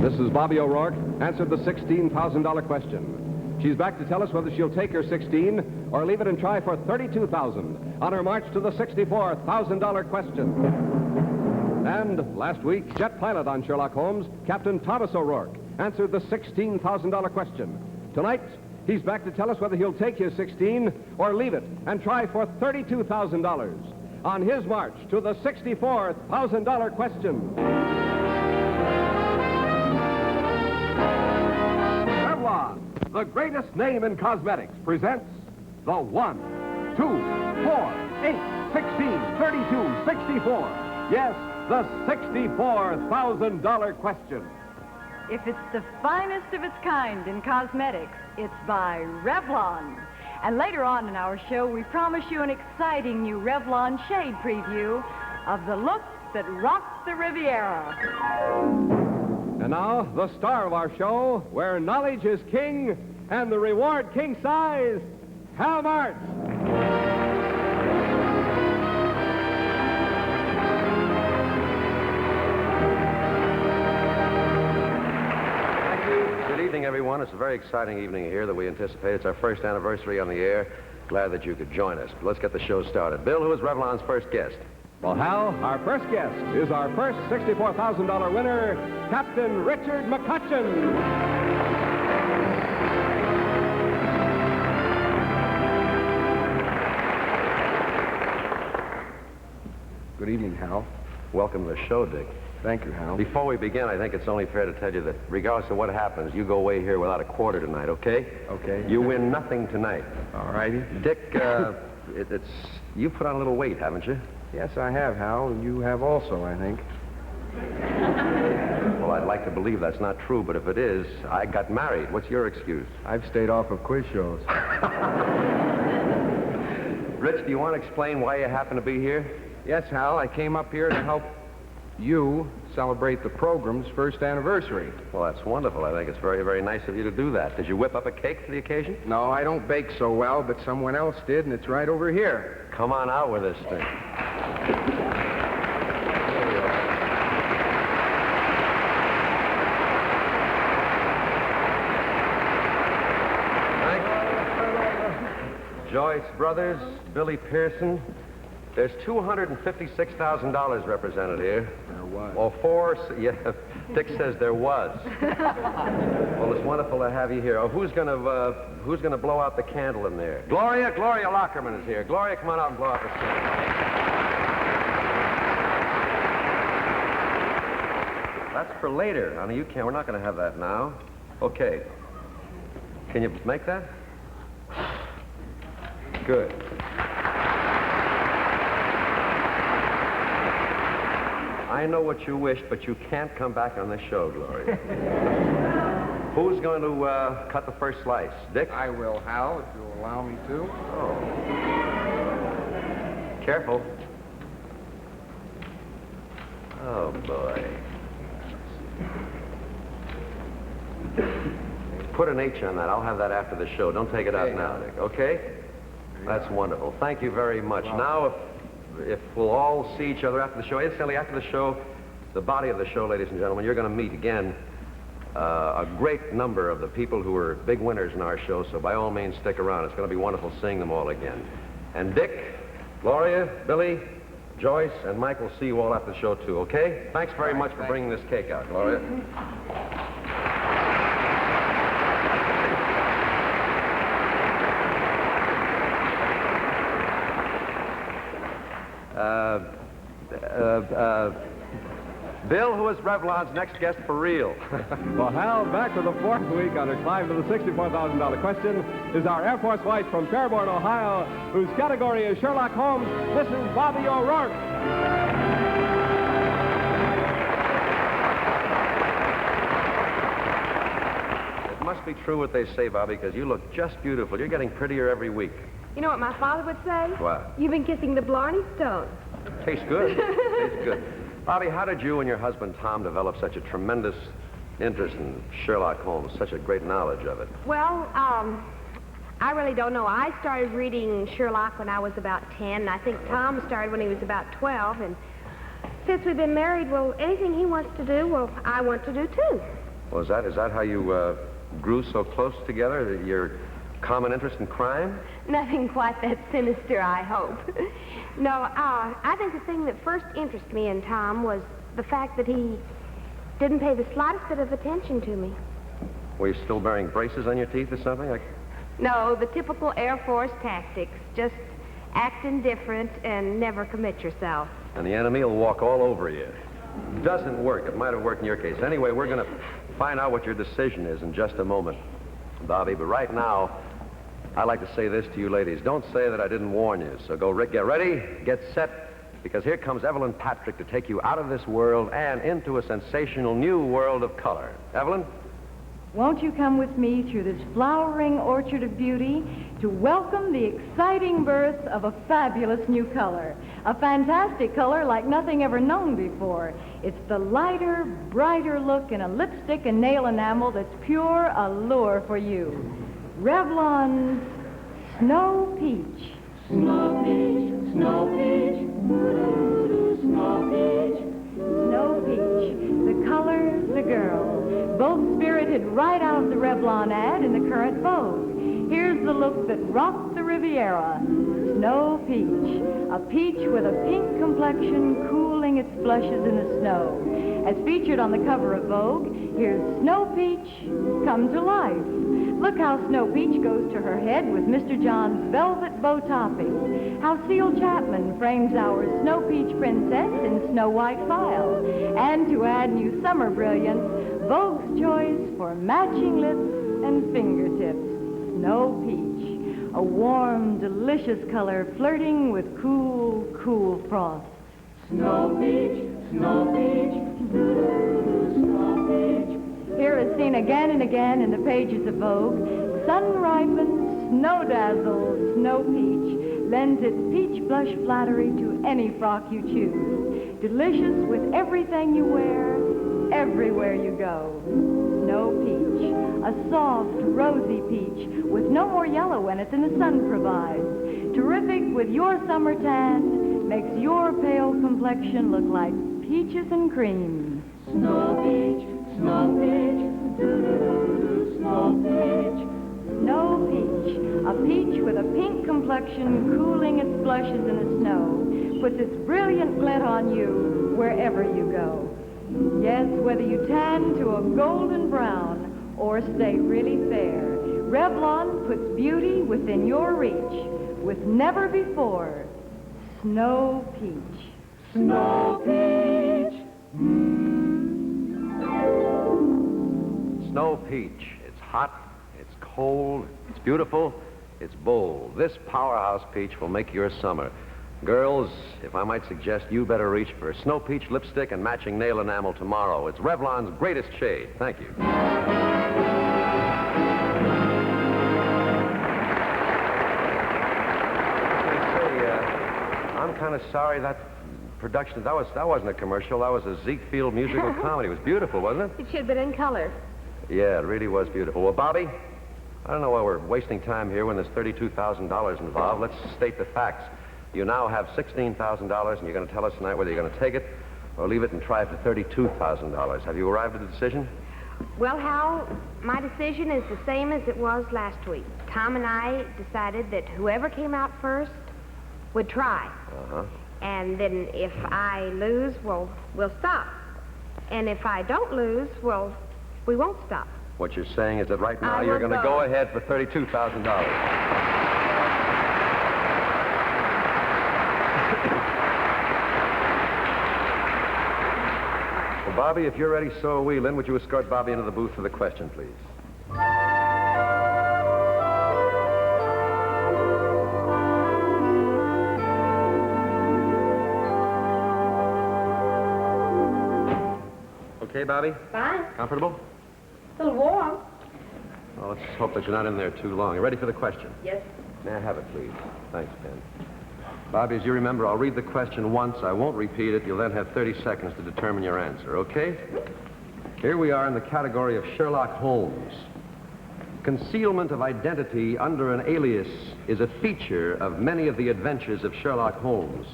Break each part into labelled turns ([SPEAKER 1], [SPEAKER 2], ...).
[SPEAKER 1] Mrs. Bobby O'Rourke answered the $16,000 question. She's back to tell us whether she'll take her 16 or leave it and try for $32,000 on her march to the $64,000 question. And last week, jet pilot on Sherlock Holmes, Captain Thomas O'Rourke, answered the $16,000 question. Tonight, he's back to tell us whether he'll take his 16 or leave it and try for $32,000 on his march to the $64,000 question. Revlon, the greatest name in cosmetics, presents the 1, 2, 4, 8, 16, 32, 64. Yes, the $64,000 question.
[SPEAKER 2] If it's the finest of its kind in cosmetics, it's by Revlon. And later on in our show, we promise you an exciting new Revlon shade preview of the look that rocks the Riviera.
[SPEAKER 1] And now, the star of our show, where knowledge is king and the reward king size, Hal March.
[SPEAKER 3] Good evening, everyone. It's a very exciting evening here that we anticipate. It's our first anniversary on the air. Glad that you could join us. But let's get the show started. Bill, who is Revlon's first guest?
[SPEAKER 1] Well, Hal, our first guest is our first $64,000 winner, Captain Richard McCutcheon.
[SPEAKER 4] Good evening, Hal.
[SPEAKER 3] Welcome to the show, Dick.
[SPEAKER 4] Thank you, Hal.
[SPEAKER 3] Before we begin, I think it's only fair to tell you that regardless of what happens, you go away here without a quarter tonight, okay?
[SPEAKER 4] Okay.
[SPEAKER 3] You win nothing tonight.
[SPEAKER 4] All righty.
[SPEAKER 3] Dick, you put on a little weight, haven't you?
[SPEAKER 4] Yes, I have, Hal, and you have also, I think.
[SPEAKER 3] Well, I'd like to believe that's not true, but if it is, I got married. What's your excuse?
[SPEAKER 4] I've stayed off of quiz shows.
[SPEAKER 3] Rich, do you want to explain why you happen to be here?
[SPEAKER 4] Yes, Hal, I came up here to help you celebrate the program's first anniversary.
[SPEAKER 3] Well, that's wonderful. I think it's very, very nice of you to do that. Did you whip up a cake for the occasion?
[SPEAKER 4] No, I don't bake so well, but someone else did, and it's right over here.
[SPEAKER 3] Come on out with this thing. Thank you. Joyce Brothers, Billy Pearson. There's $256,000 represented here.
[SPEAKER 4] There was.
[SPEAKER 3] Well, yeah, Dick says there was. Well, it's wonderful to have you here. Oh, who's gonna blow out the candle in there? Gloria Lockerman is here. Gloria, come on out and blow out the candle. That's for later, honey. You can't. We're not gonna have that now. Okay. Can you make that? Good. I know what you wish, but you can't come back on this show, Gloria. Who's going to cut the first slice? Dick?
[SPEAKER 4] I will, Hal, if you'll allow me to.
[SPEAKER 3] Oh. Careful. Oh, boy. Put an H on that. I'll have that after the show. Don't take it out now, Dick. Okay? That's wonderful. Thank you very much. Now, if we'll all see each other after the show. Incidentally, after the show, the body of the show, ladies and gentlemen, you're going to meet again a great number of the people who were big winners in our show, so by all means, stick around. It's going to be wonderful seeing them all again. And Dick, Gloria, Billy, Joyce, and Mike will see you all after the show, too, okay? Thanks very much for bringing this cake out, Gloria. Bill, who is Revlon's next guest for real?
[SPEAKER 1] Well, Hal, back for the fourth week on her climb to the $64,000 question is our Air Force wife from Fairborn, Ohio, whose category is Sherlock Holmes, Mrs. Bobby O'Rourke.
[SPEAKER 3] It must be true what they say, Bobby, because you look just beautiful. You're getting prettier every week.
[SPEAKER 5] You know what my father would say?
[SPEAKER 3] What?
[SPEAKER 5] You've been kissing the Blarney Stone.
[SPEAKER 3] Tastes good. Tastes good. Bobby, how did you and your husband, Tom, develop such a tremendous interest in Sherlock Holmes, such a great knowledge of it?
[SPEAKER 5] Well, I really don't know. I started reading Sherlock when I was about 10, and I think Tom started when he was about 12, and since we've been married, well, anything he wants to do, well, I want to do, too.
[SPEAKER 3] Well, is that how you grew so close together? Your common interest in crime?
[SPEAKER 5] Nothing quite that sinister, I hope. No, I think the thing that first interested me in Tom was the fact that he didn't pay the slightest bit of attention to me.
[SPEAKER 3] Were you still wearing braces on your teeth or something?
[SPEAKER 5] No, the typical Air Force tactics. Just act indifferent and never commit yourself.
[SPEAKER 3] And the enemy will walk all over you. Doesn't work. It might have worked in your case. Anyway, we're going to find out what your decision is in just a moment, Bobby. But right now, I'd like to say this to you ladies. Don't say that I didn't warn you. So go, Rick, get ready, get set, because here comes Evelyn Patrick to take you out of this world and into a sensational new world of color. Evelyn?
[SPEAKER 2] Won't you come with me through this flowering orchard of beauty to welcome the exciting birth of a fabulous new color, a fantastic color like nothing ever known before. It's the lighter, brighter look in a lipstick and nail enamel that's pure allure for you. Revlon's Snow Peach.
[SPEAKER 6] Snow peach, snow peach, snow peach.
[SPEAKER 2] Snow Peach, the color, the girl. Both spirited right out of the Revlon ad in the current Vogue. Here's the look that rocked the Riviera. Snow Peach. A peach with a pink complexion cooling its blushes in the snow. As featured on the cover of Vogue, here's Snow Peach come to life. Look how Snow Peach goes to her head with Mr. John's velvet bow topping. How Seal Chapman frames our Snow Peach princess in snow white file. And to add new summer brilliance, Vogue's choice for matching lips and fingertips. Snow Peach. A warm, delicious color flirting with cool, cool frost.
[SPEAKER 6] Snow peach, snow peach, snow peach.
[SPEAKER 2] Here is seen again and again in the pages of Vogue, sun-ripened, snow-dazzled Snow Peach lends its peach blush flattery to any frock you choose. Delicious with everything you wear, everywhere you go. Snow Peach, a soft, rosy peach with no more yellow in it than the sun provides. Terrific with your summer tan, makes your pale complexion look like peaches and cream.
[SPEAKER 6] Snow peach, snow peach, snow peach.
[SPEAKER 2] Snow Peach, a peach with a pink complexion cooling its blushes in the snow, puts its brilliant glint on you wherever you go. Yes, whether you tan to a golden brown or stay really fair, Revlon puts beauty within your reach with never before Snow Peach.
[SPEAKER 6] Snow peach.
[SPEAKER 3] Snow Peach. It's hot, it's cold, it's beautiful, it's bold. This powerhouse peach will make your summer. Girls, if I might suggest, you better reach for Snow Peach lipstick and matching nail enamel tomorrow. It's Revlon's greatest shade. Thank you. I'm kind of sorry that production, that wasn't a commercial. That was a Zeke Field musical comedy. It was beautiful, wasn't it?
[SPEAKER 5] It should have been in color.
[SPEAKER 3] Yeah, it really was beautiful. Well, Bobby, I don't know why we're wasting time here when there's $32,000 involved. Let's state the facts. You now have $16,000, and you're going to tell us tonight whether you're going to take it or leave it and try it for $32,000. Have you arrived at a decision?
[SPEAKER 5] Well, Hal, my decision is the same as it was last week. Tom and I decided that whoever came out first would try.
[SPEAKER 3] Uh-huh.
[SPEAKER 5] And then if I lose, well, we'll stop. And if I don't lose, well, we won't stop.
[SPEAKER 3] What you're saying is that right now
[SPEAKER 5] I
[SPEAKER 3] you're
[SPEAKER 5] will
[SPEAKER 3] going to
[SPEAKER 5] go.
[SPEAKER 3] go ahead for $32,000. Well, Bobby, if you're ready, so are we. Lynn, would you escort Bobby into the booth for the question, please? Okay, Bobby?
[SPEAKER 5] Fine.
[SPEAKER 3] Comfortable?
[SPEAKER 5] A little warm.
[SPEAKER 3] Well, let's hope that you're not in there too long. You ready for the question?
[SPEAKER 5] Yes.
[SPEAKER 3] May I have it, please? Thanks, Pen. Bobby, as you remember, I'll read the question once. I won't repeat it. You'll then have 30 seconds to determine your answer, okay? Here we are in the category of Sherlock Holmes. Concealment of identity under an alias is a feature of many of the adventures of Sherlock Holmes.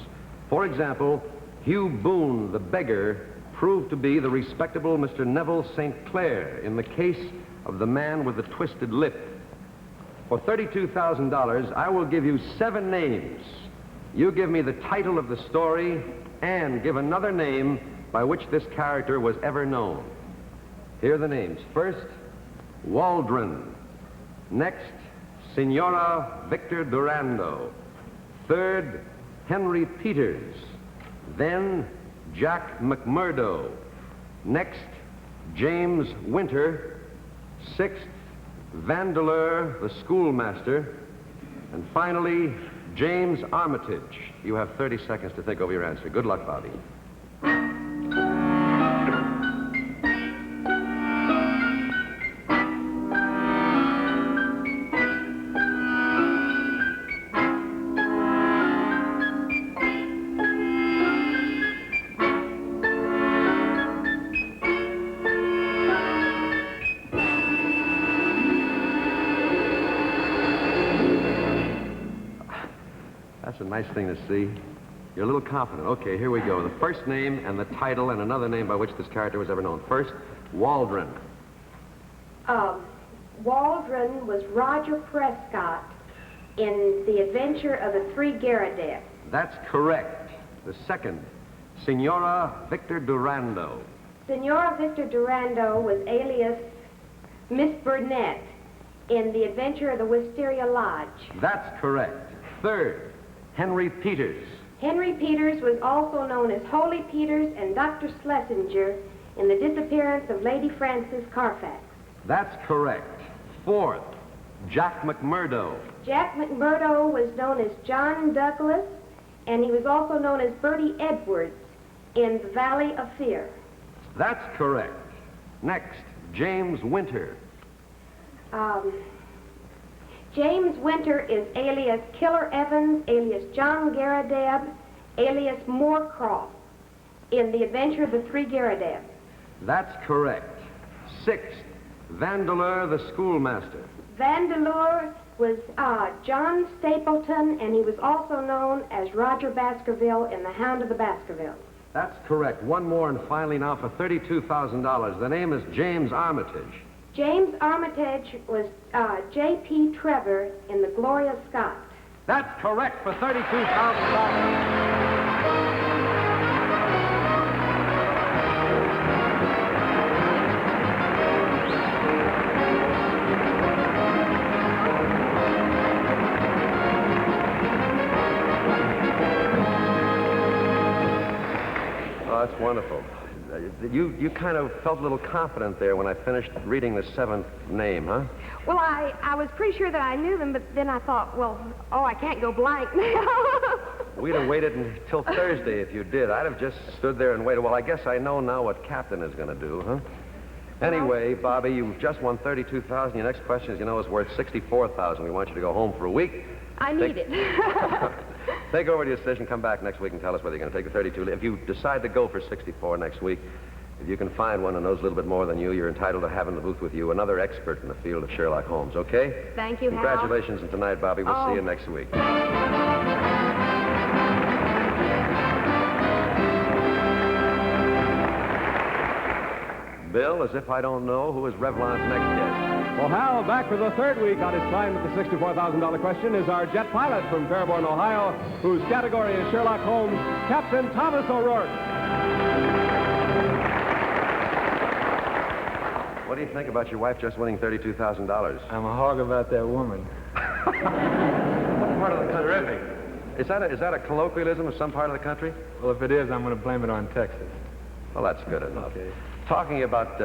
[SPEAKER 3] For example, Hugh Boone, the beggar, proved to be the respectable Mr. Neville St. Clair in the case of the man with the twisted lip. For $32,000, I will give you 7 names. You give me the title of the story and give another name by which this character was ever known. Here are the names. First, Waldron. Next, Senora Victor Durando. Third, Henry Peters. Then, Jack McMurdo. Next, James Winter. Sixth, Vandeleur, the schoolmaster. And finally, James Armitage. You have 30 seconds to think over your answer. Good luck, Bobby. That's a nice thing to see. You're a little confident. Okay, here we go. The first name and the title and another name by which this character was ever known. First, Waldron.
[SPEAKER 5] Waldron was Roger Prescott in The Adventure of the Three Garrideb.
[SPEAKER 3] That's correct. The second, Senora Victor Durando.
[SPEAKER 5] Senora Victor Durando was alias Miss Burnett in The Adventure of the Wisteria Lodge.
[SPEAKER 3] That's correct. Third, Henry Peters.
[SPEAKER 5] Henry Peters was also known as Holy Peters and Dr. Schlesinger in The Disappearance of Lady Frances Carfax.
[SPEAKER 3] That's correct. Fourth, Jack McMurdo.
[SPEAKER 5] Jack McMurdo was known as John Douglas, and he was also known as Bertie Edwards in The Valley of Fear.
[SPEAKER 3] That's correct. Next, James Winter.
[SPEAKER 5] James Winter is alias Killer Evans, alias John Garrideb, alias Moorcroft in The Adventure of the Three Garrideb.
[SPEAKER 3] That's correct. Sixth, Vandeleur, the schoolmaster.
[SPEAKER 5] Vandeleur was John Stapleton, and he was also known as Roger Baskerville in The Hound of the Baskervilles.
[SPEAKER 3] That's correct. One more, and finally now for $32,000. The name is James Armitage.
[SPEAKER 5] James Armitage was J.P. Trevor in The Gloria Scott.
[SPEAKER 3] That's correct for $32,000. Oh, that's wonderful. You kind of felt a little confident there when I finished reading the 7th name, huh?
[SPEAKER 5] Well, I was pretty sure that I knew them, but then I thought, well, I can't go blank now.
[SPEAKER 3] We'd have waited until Thursday if you did. I'd have just stood there and waited. Well, I guess I know now what Captain is going to do, huh? Anyway, Bobby, you've just won $32,000. Your next question, as you know, is worth $64,000. We want you to go home for a week.
[SPEAKER 5] I need it.
[SPEAKER 3] Take over to your station, come back next week and tell us whether you're going to take the 32. If you decide to go for 64 next week, if you can find one who knows a little bit more than you, you're entitled to have in the booth with you another expert in the field of Sherlock Holmes, okay?
[SPEAKER 5] Thank you, Hal.
[SPEAKER 3] Congratulations on tonight, Bobby. We'll see you next week. Bill, as if I don't know, who is Revlon's next guest?
[SPEAKER 1] Well, Hal, back for the third week on his climb at the $64,000 question is our jet pilot from Fairborn, Ohio, whose category is Sherlock Holmes, Captain Thomas O'Rourke.
[SPEAKER 3] What do you think about your wife just winning $32,000?
[SPEAKER 7] I'm a hog about that woman.
[SPEAKER 3] What part of the country?
[SPEAKER 7] Terrific.
[SPEAKER 3] Is that a colloquialism of some part of the country?
[SPEAKER 7] Well, if it is, I'm going to blame it on Texas.
[SPEAKER 3] Well, that's good enough.
[SPEAKER 7] Okay.
[SPEAKER 3] Talking about,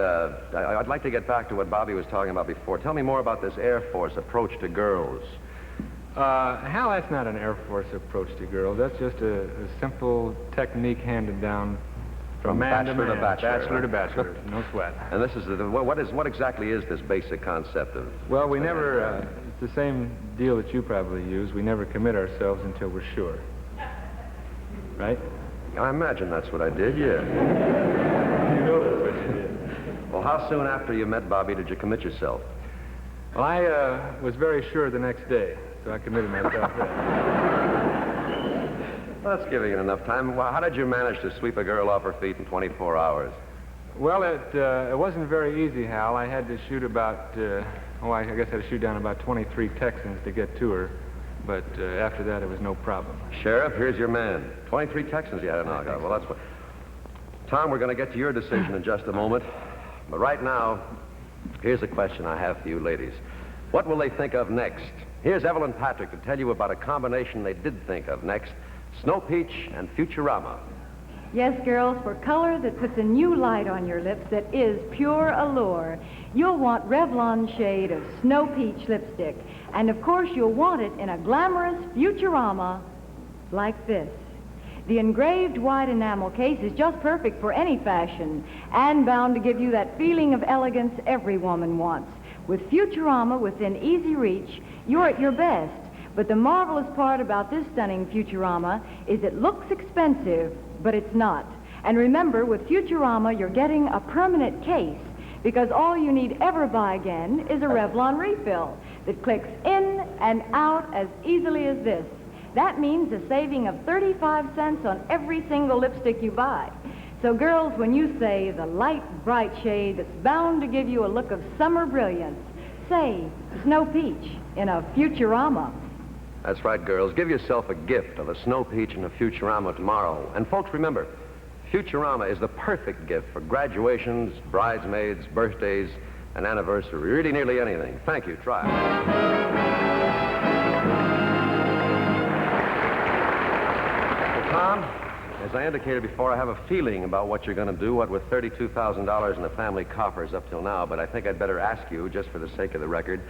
[SPEAKER 3] I'd like to get back to what Bobby was talking about before. Tell me more about this Air Force approach to girls.
[SPEAKER 7] Hal, that's not an Air Force approach to girls. That's just a simple technique handed down from man to
[SPEAKER 3] bachelor
[SPEAKER 7] man.
[SPEAKER 3] to bachelor.
[SPEAKER 7] Bachelor to bachelor. No sweat.
[SPEAKER 3] And this is what exactly is this basic concept of?
[SPEAKER 7] Well, we never, it's the same deal that you probably use. We never commit ourselves until we're sure. Right?
[SPEAKER 3] I imagine that's what I did, yeah.
[SPEAKER 7] You know that's what you did.
[SPEAKER 3] Well, how soon after you met Bobby did you commit yourself?
[SPEAKER 7] Well, I was very sure the next day, so I committed myself then.
[SPEAKER 3] Well, that's giving it enough time. Well, how did you manage to sweep a girl off her feet in 24 hours?
[SPEAKER 7] Well, it wasn't very easy, Hal. I had to shoot about, I guess I had to shoot down about 23 Texans to get to her. But after that, it was no problem.
[SPEAKER 3] Sheriff, here's your man. 23 Texans you had to knock out. Well, that's what... Tom, we're going to get to your decision in just a moment. But right now, here's a question I have for you ladies. What will they think of next? Here's Evelyn Patrick to tell you about a combination they did think of next. Snow Peach and Futurama.
[SPEAKER 2] Yes, girls, for color that puts a new light on your lips that is pure allure, you'll want Revlon shade of Snow Peach lipstick. And of course, you'll want it in a glamorous Futurama like this. The engraved white enamel case is just perfect for any fashion and bound to give you that feeling of elegance every woman wants. With Futurama within easy reach, you're at your best. But the marvelous part about this stunning Futurama is it looks expensive, but it's not. And remember, with Futurama, you're getting a permanent case because all you need ever buy again is a Revlon refill that clicks in and out as easily as this. That means a saving of 35 cents on every single lipstick you buy. So girls, when you say the light, bright shade that's bound to give you a look of summer brilliance, say Snow Peach in a Futurama.
[SPEAKER 3] That's right, girls. Give yourself a gift of a Snow Peach and a Futurama tomorrow. And folks, remember, Futurama is the perfect gift for graduations, bridesmaids, birthdays, and anniversary. Really nearly anything. Thank you. Try it. Tom, as I indicated before, I have a feeling about what you're going to do, what with $32,000 in the family coffers up till now, but I think I'd better ask you, just for the sake of the record,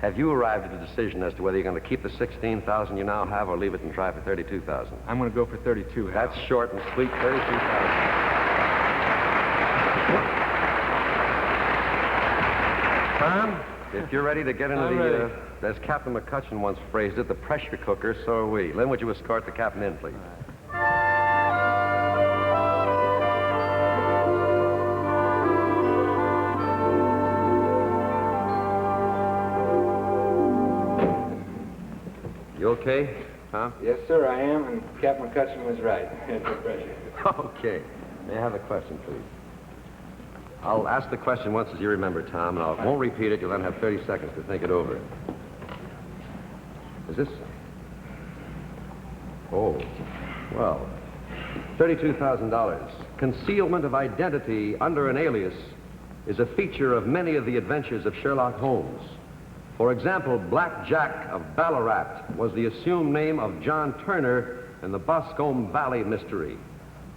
[SPEAKER 3] have you arrived at a decision as to whether you're going to keep the $16,000 you now have or leave it and try for $32,000?
[SPEAKER 7] I'm going to go for 32, Hal.
[SPEAKER 3] That's short and sweet, $32,000. Tom, if you're ready to get into as Captain McCutcheon once phrased it, the pressure cooker, so are we. Lynn, would you escort the captain in, please? You okay, Tom?
[SPEAKER 7] Yes, sir, I am, and Captain McCutcheon was right. It's no pressure.
[SPEAKER 3] Okay. May I have a question, please? I'll ask the question once as you remember, Tom, and I won't repeat it. You'll then have 30 seconds to think it over. Is this... Oh, well, $32,000. Concealment of identity under an alias is a feature of many of the adventures of Sherlock Holmes. For example, Black Jack of Ballarat was the assumed name of John Turner in the Boscombe Valley mystery.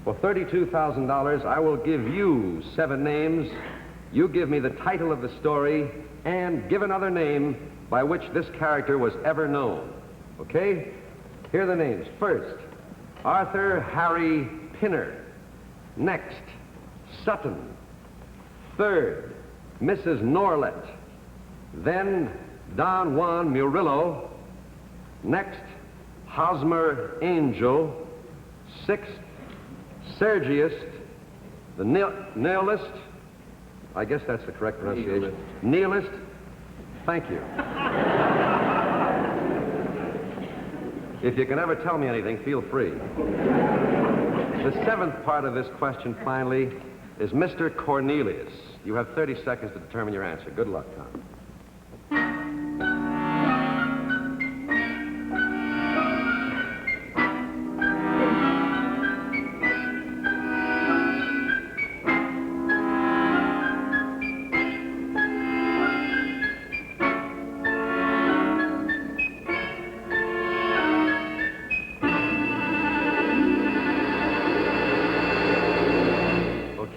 [SPEAKER 3] For $32,000, I will give you 7 names. You give me the title of the story and give another name by which this character was ever known. Okay? Here are the names. First, Arthur Harry Pinner. Next, Sutton. Third, Mrs. Norlett. Then, Don Juan Murillo. Next, Hosmer Angel. Sixth, Sergius, the nihilist. I guess that's the correct pronunciation. Nihilist. Thank you. If you can ever tell me anything, feel free. The 7th part of this question, finally, is Mr. Cornelius. You have 30 seconds to determine your answer. Good luck, Tom.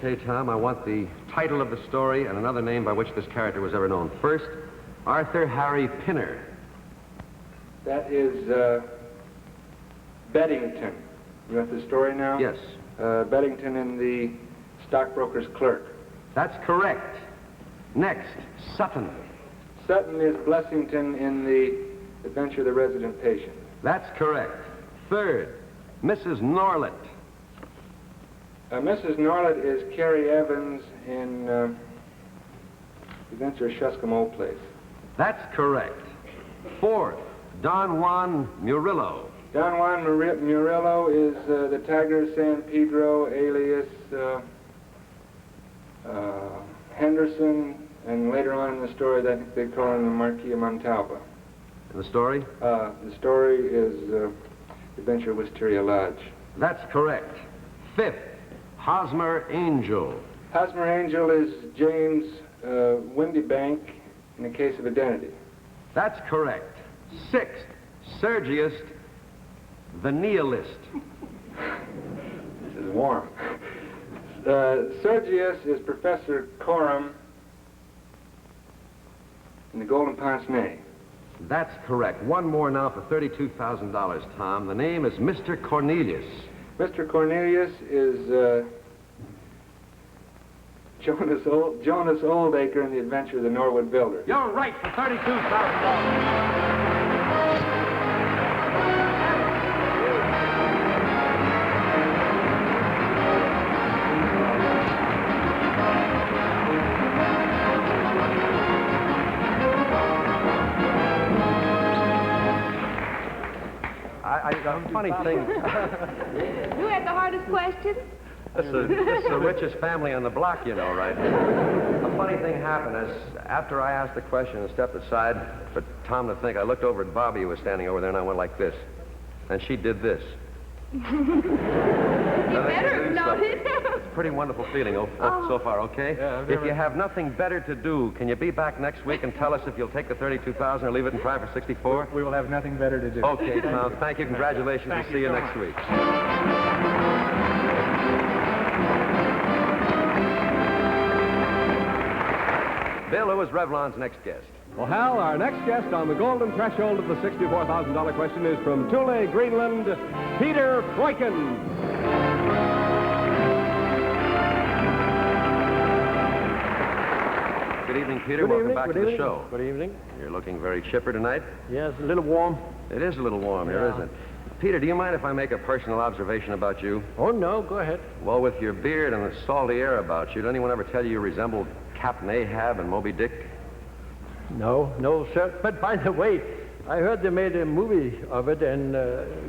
[SPEAKER 3] Okay, Tom, I want the title of the story and another name by which this character was ever known. First, Arthur Harry Pinner.
[SPEAKER 7] That is Beddington. You want the story now?
[SPEAKER 3] Yes.
[SPEAKER 7] Beddington in the Stockbroker's Clerk.
[SPEAKER 3] That's correct. Next, Sutton.
[SPEAKER 7] Sutton is Blessington in the Adventure of the Resident Patient.
[SPEAKER 3] That's correct. Third, Mrs. Norlett.
[SPEAKER 7] Mrs. Norlett is Carrie Evans in Adventure of Shuscombe Place.
[SPEAKER 3] That's correct. Fourth, Don Juan Murillo.
[SPEAKER 7] Don Juan Murillo is the Tiger San Pedro, alias Henderson, and later on in the story they call him the Marquis of Montalva.
[SPEAKER 3] And the story?
[SPEAKER 7] The story is Adventure of Wisteria Lodge.
[SPEAKER 3] That's correct. Fifth, Hosmer Angel.
[SPEAKER 7] Hosmer Angel is James Windybank in the case of identity.
[SPEAKER 3] That's correct. Sixth, Sergius the Nihilist.
[SPEAKER 7] This is warm. Sergius is Professor Coram in the Golden Pince Nez.
[SPEAKER 3] That's correct. One more now for $32,000, Tom. The name is Mr. Cornelius.
[SPEAKER 7] Mr. Cornelius is Jonas Oldacre in The Adventure of the Norwood Builder.
[SPEAKER 3] You're right for $32,000. A funny thing.
[SPEAKER 5] Who had the hardest question?
[SPEAKER 3] This is the richest family on the block, you know, right? A funny thing happened as after I asked the question and stepped aside for Tom to think, I looked over at Bobby, who was standing over there, and I went like this. And she did this.
[SPEAKER 5] You better have known it.
[SPEAKER 3] It's a pretty wonderful feeling so far, okay?
[SPEAKER 7] Yeah,
[SPEAKER 3] if you have nothing better to do, can you be back next week and tell us if you'll take the $32,000 or leave it and try for 64?
[SPEAKER 7] We will have nothing better to do.
[SPEAKER 3] Okay, Tom, thank you. Congratulations. We'll see you next week. Bill, who is Revlon's next guest?
[SPEAKER 1] Well, Hal, our next guest on the golden threshold of the $64,000 question is from Thule, Greenland, Peter Freuchen.
[SPEAKER 3] Good evening, Peter.
[SPEAKER 8] Good
[SPEAKER 3] Welcome
[SPEAKER 8] evening,
[SPEAKER 3] back
[SPEAKER 8] good
[SPEAKER 3] to the
[SPEAKER 8] evening.
[SPEAKER 3] show.
[SPEAKER 8] Good evening.
[SPEAKER 3] You're looking very chipper tonight.
[SPEAKER 8] Yes, a little warm.
[SPEAKER 3] It is a little warm here, isn't it? Peter, do you mind if I make a personal observation about you?
[SPEAKER 8] Oh, no, go ahead.
[SPEAKER 3] Well, with your beard and the salty air about you, did anyone ever tell you resembled Captain Ahab and Moby Dick?
[SPEAKER 8] No, sir. But by the way, I heard they made a movie of it, and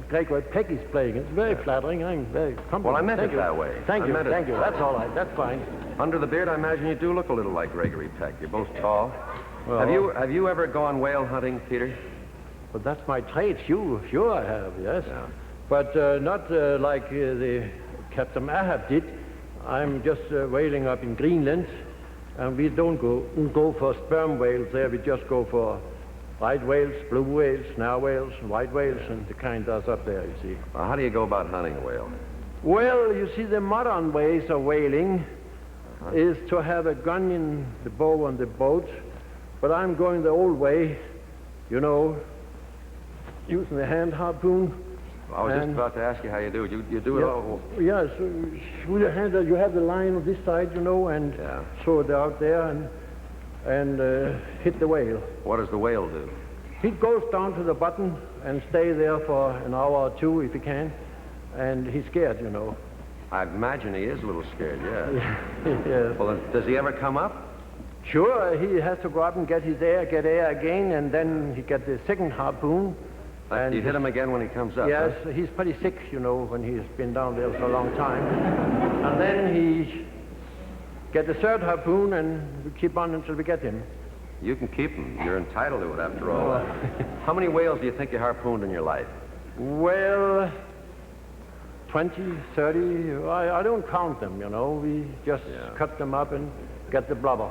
[SPEAKER 8] Gregory Peck is playing it. It's very flattering. I'm very comfortable.
[SPEAKER 3] Well, I meant
[SPEAKER 8] Thank
[SPEAKER 3] it
[SPEAKER 8] you.
[SPEAKER 3] that way.
[SPEAKER 8] Thank
[SPEAKER 3] I
[SPEAKER 8] you.
[SPEAKER 3] meant it
[SPEAKER 8] Thank you.
[SPEAKER 3] that
[SPEAKER 8] That's
[SPEAKER 3] way.
[SPEAKER 8] all right. That's fine.
[SPEAKER 3] Under the beard, I imagine you do look a little like Gregory Peck. You're both tall.
[SPEAKER 8] Well,
[SPEAKER 3] Have you ever gone whale hunting, Peter?
[SPEAKER 8] But that's my trade. Sure I have, yes.
[SPEAKER 3] Yeah.
[SPEAKER 8] But not like the Captain Ahab did. I'm just whaling up in Greenland, and we don't go for sperm whales there. We just go for right whales, blue whales, narrow whales, and white whales, and the kind that's up there, you see.
[SPEAKER 3] Well, how do you go about hunting a whale?
[SPEAKER 8] Well, you see, the modern ways of whaling is to have a gun in the bow on the boat, but I'm going the old way, you know, using the hand harpoon.
[SPEAKER 3] I was just
[SPEAKER 8] And-
[SPEAKER 3] about to ask you how you do it. You do it all.
[SPEAKER 8] Yes, with your hand, you have the line on this side, you know, and
[SPEAKER 3] Yeah.
[SPEAKER 8] throw it out there and hit the whale.
[SPEAKER 3] What does the whale do?
[SPEAKER 8] He goes down to the bottom and stay there for an hour or two if he can, and he's scared, you know.
[SPEAKER 3] I imagine he is a little scared, yeah.
[SPEAKER 8] Yes.
[SPEAKER 3] Well, then, does he ever come up?
[SPEAKER 8] Sure, he has to go up and get air again, and then he get the second harpoon.
[SPEAKER 3] You hit him again when he comes up?
[SPEAKER 8] Yes,
[SPEAKER 3] huh?
[SPEAKER 8] he's pretty sick, you know, when he's been down there for a long time. And then he get the third harpoon, and we keep on until we get him.
[SPEAKER 3] You can keep him. You're entitled to it, after all. How many whales do you think you harpooned in your life?
[SPEAKER 8] Well, 20, 30, I don't count them, you know. We just cut them up and get the blubber.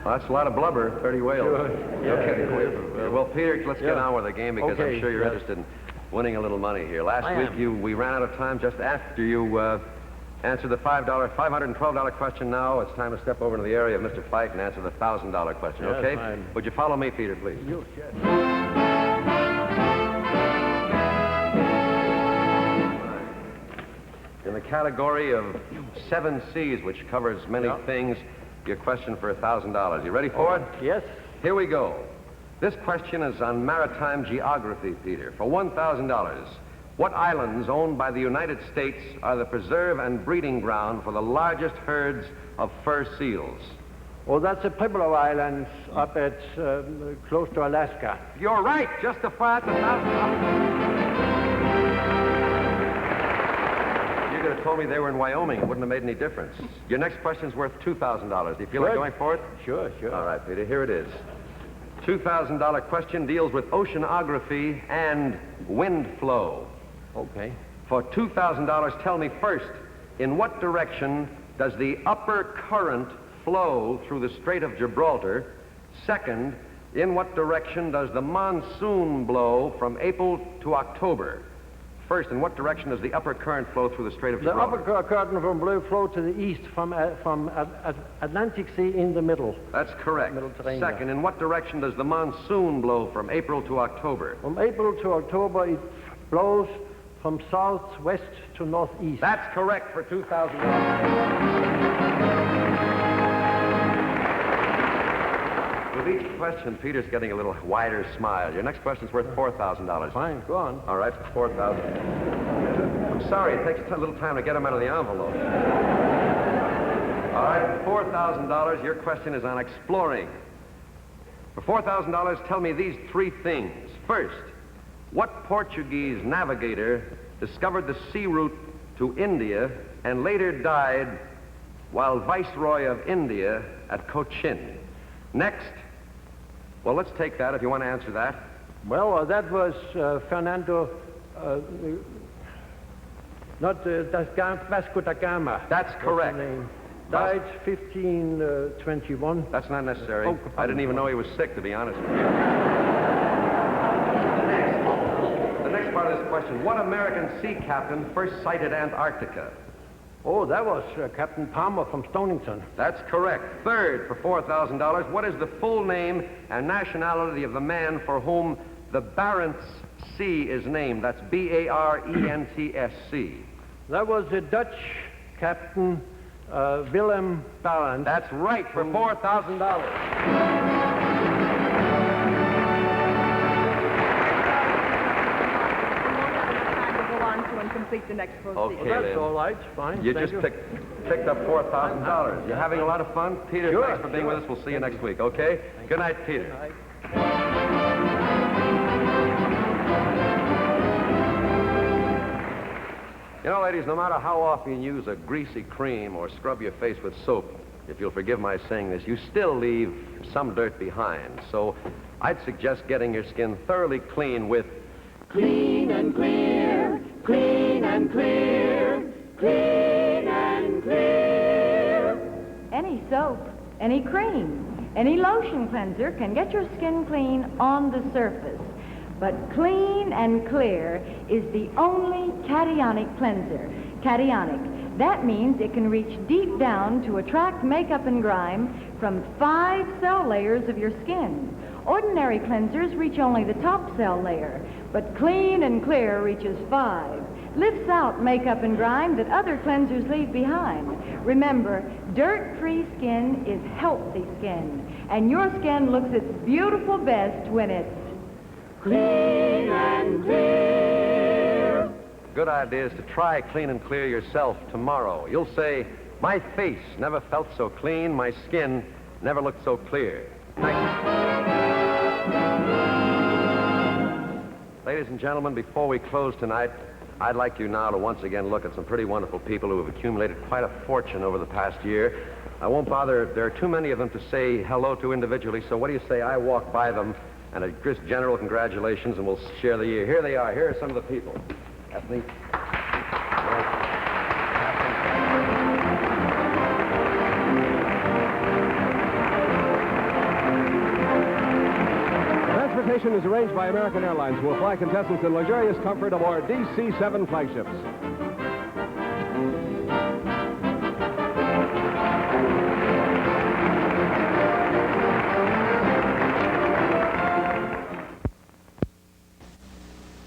[SPEAKER 3] Well, that's a lot of blubber, 30 whales.
[SPEAKER 8] Sure. Yeah,
[SPEAKER 3] Okay.
[SPEAKER 8] it is.
[SPEAKER 3] Well, Peter, let's get
[SPEAKER 8] Yeah.
[SPEAKER 3] on with the game because
[SPEAKER 8] Okay,
[SPEAKER 3] I'm sure you're
[SPEAKER 8] yes.
[SPEAKER 3] interested in winning a little money here. Last
[SPEAKER 8] I
[SPEAKER 3] week
[SPEAKER 8] am.
[SPEAKER 3] we ran out of time just after you answered the $512 question. Now it's time to step over to the area of Mr. Fike and answer the $1,000 question.
[SPEAKER 8] Yes,
[SPEAKER 3] Okay?
[SPEAKER 8] I'm-
[SPEAKER 3] Would you follow me, Peter, please? In the category of 7 C's, which covers many things, your question for $1,000. You ready for it?
[SPEAKER 8] Yes.
[SPEAKER 3] Here we go. This question is on maritime geography, Peter. For $1,000, what islands owned by the United States are the preserve and breeding ground for the largest herds of fur seals?
[SPEAKER 8] Oh, that's the Pueblo Islands up at close to Alaska.
[SPEAKER 3] You're right. Just the $1,000. could have told me they were in Wyoming. It wouldn't have made any difference. Your next question's worth $2,000. Do you feel like
[SPEAKER 8] Good.
[SPEAKER 3] going for it?
[SPEAKER 8] Sure, sure.
[SPEAKER 3] All right, Peter, here it is. $2,000 question deals with oceanography and wind flow.
[SPEAKER 8] Okay.
[SPEAKER 3] For $2,000, tell me first, in what direction does the upper current flow through the Strait of Gibraltar? Second, in what direction does the monsoon blow from April to October? First, in what direction does the upper current flow through the Strait of
[SPEAKER 8] The
[SPEAKER 3] Gibraltar?
[SPEAKER 8] upper current from blue flow to the east from Atlantic Sea in the middle.
[SPEAKER 3] That's correct.
[SPEAKER 8] Mediterranean.
[SPEAKER 3] Second, in what direction does the monsoon blow from April to October?
[SPEAKER 8] From April to October, it blows from southwest to northeast.
[SPEAKER 3] That's correct for $2,000. With each question, Peter's getting a little wider smile. Your next question's worth $4,000.
[SPEAKER 8] Fine, go on.
[SPEAKER 3] All right, for $4,000. I'm sorry, it takes a little time to get them out of the envelope. All right, $4,000. Your question is on exploring. For $4,000, tell me these three things. First, what Portuguese navigator discovered the sea route to India and later died while Viceroy of India at Cochin? Next, well, let's take that if you want to answer that.
[SPEAKER 8] Well, that was Fernando, Vasco da Gama.
[SPEAKER 3] That's correct.
[SPEAKER 8] What's the name? Died 1521.
[SPEAKER 3] That's not necessary.
[SPEAKER 8] Oh,
[SPEAKER 3] I didn't even know he was sick, to be honest with you. The next part of this question, what American sea captain first sighted Antarctica?
[SPEAKER 8] Oh, that was Captain Palmer from Stonington.
[SPEAKER 3] That's correct. Third, for $4,000, what is the full name and nationality of the man for whom the Barents Sea is named? That's B-A-R-E-N-T-S-C.
[SPEAKER 8] That was the Dutch Captain Willem Barents.
[SPEAKER 3] That's right, for $4,000.
[SPEAKER 2] And complete the next procedure.
[SPEAKER 3] Okay,
[SPEAKER 8] Well, that's
[SPEAKER 3] then.
[SPEAKER 8] all right, fine.
[SPEAKER 3] You
[SPEAKER 8] thank
[SPEAKER 3] just picked up $4,000. You're having a lot of fun? Peter,
[SPEAKER 8] Sure,
[SPEAKER 3] thanks for being
[SPEAKER 8] sure.
[SPEAKER 3] with us. We'll see you next week, okay? Good night, Peter. You know, ladies, no matter how often you use a greasy cream or scrub your face with soap, if you'll forgive my saying this, you still leave some dirt behind. So I'd suggest getting your skin thoroughly clean with
[SPEAKER 6] Clean and clear, clean and clear, clean and clear.
[SPEAKER 2] Any soap, any cream, any lotion cleanser can get your skin clean on the surface. But Clean and Clear is the only cationic cleanser. Cationic. That means it can reach deep down to attract makeup and grime from 5 cell layers of your skin. Ordinary cleansers reach only the top cell layer, but Clean and Clear reaches 5. Lifts out makeup and grime that other cleansers leave behind. Remember, dirt-free skin is healthy skin, and your skin looks its beautiful best when it's
[SPEAKER 6] Clean and clear.
[SPEAKER 3] good idea is to try Clean and Clear yourself tomorrow. You'll say, my face never felt so clean, my skin never looked so clear. Thank you. Ladies and gentlemen, before we close tonight, I'd like you now to once again look at some pretty wonderful people who have accumulated quite a fortune over the past year. I won't bother, there are too many of them to say hello to individually, so what do you say I walk by them and a just general congratulations and we'll share the year. Here they are. Here are some of the people. Ethne.
[SPEAKER 1] Transportation is arranged by American Airlines, who will fly contestants in luxurious comfort aboard DC-7 flagships.